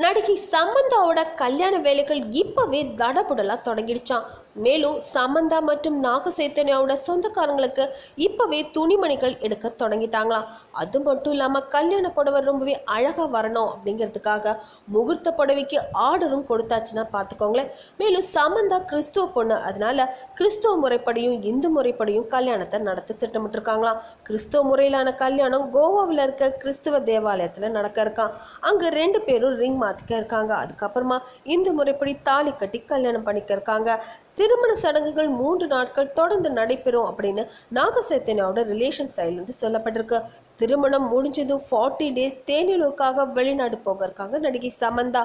நடிகை சமந்தாவோட கல்யாண வேலைகள் இப்பவே தடபுடலா தொடங்கிடுச்சான். மேலும் சமந்தா மற்றும் நாக சைத்தன்யாவோட சொந்தக்காரங்களுக்கு இப்பவே துணிமணிகள் எடுக்க தொடங்கிட்டாங்களாம். அது மட்டும் இல்லாம கல்யாண புடவை ரொம்பவே அழகா வரணும் அப்படிங்கிறதுக்காக முகூர்த்த புடவைக்கு ஆர்டரும் கொடுத்தாச்சுன்னா பார்த்துக்கோங்களேன். மேலும் சமந்தா கிறிஸ்துவ பொண்ணு, அதனால கிறிஸ்துவ முறைப்படியும் இந்து முறைப்படியும் கல்யாணத்தை நடத்த திட்டமிட்டிருக்காங்களாம். கிறிஸ்துவ முறையிலான கல்யாணம் கோவாவில் இருக்க கிறிஸ்துவ தேவாலயத்துல நடக்க இருக்கான். அங்க 2 பேரும் ரிங் மாத்திக்க இருக்காங்க. அதுக்கப்புறமா இந்து முறைப்படி தாலி கட்டி கல்யாணம் பண்ணிக்க இருக்காங்க. திருமண சடங்குகள் 3 நாட்கள் தொடர்ந்து நடைபெறும் அப்படின்னு நாக சைத்தன்யாவோட ரிலேஷன் சைட்லேருந்து சொல்லப்பட்டிருக்கு. திருமணம் முடிஞ்சதும் 40 டேஸ் தேனிலூருக்காக வெளிநாடு போக இருக்காங்க நடிகை சமந்தா.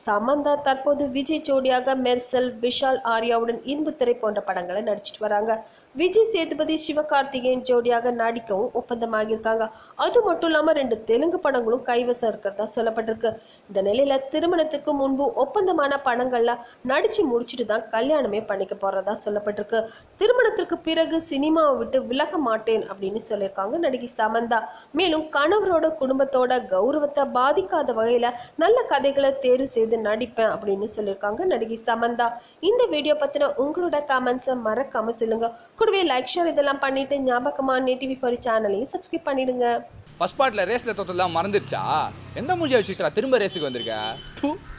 சமந்தா தற்போது விஜய் ஜோடியாக மெர்சல், விஷால் ஆர்யாவுடன் இன்புத்திரை போன்ற படங்களை நடிச்சிட்டு வராங்க. விஜய் சேதுபதி, சிவகார்த்திகேயன் ஜோடியாக நடிக்கவும் ஒப்பந்தமாகியிருக்காங்க. அது மட்டும் இல்லாமல் 2 தெலுங்கு படங்களும் கைவசம் இருக்கிறதா சொல்லப்பட்டிருக்கு. இந்த நிலையில திருமணத்துக்கு முன்பு ஒப்பந்தமான படங்கள்ல நடிச்சு முடிச்சுட்டு தான் கல்யாணமே பண்ணிக்க போறதா சொல்லப்பட்டிருக்கு. திருமணத்திற்கு பிறகு சினிமாவை விட்டு விலக மாட்டேன் அப்படின்னு சொல்லியிருக்காங்க நடிகை சமந்தா. மேலும் கணவரோட குடும்பத்தோட கௌரவத்தை பாதிக்காத வகையில நல்ல கதைகளை தேர்வு செய்து நடிப்பேன் அப்படின்னு சொல்லியிருக்காங்க நடிகை சமந்தா. இந்த வீடியோ பத்தின உங்களோட கமெண்ட்ஸை மறக்காம சொல்லுங்க. கூடவே லைக், ஷேர் இதெல்லாம் பண்ணிட்டு ஞாபகமா NETV4 சேனலையும் சப்ஸ்கிரைப் பண்ணிடுங்க. ஃபர்ஸ்ட் பார்ட்ல ரேஸ்ல தோத்ததெல்லாம் மறந்துடுச்சா? எந்த மூஞ்சியை வச்சுட்டா திரும்ப ரேஸுக்கு வந்திருக்க?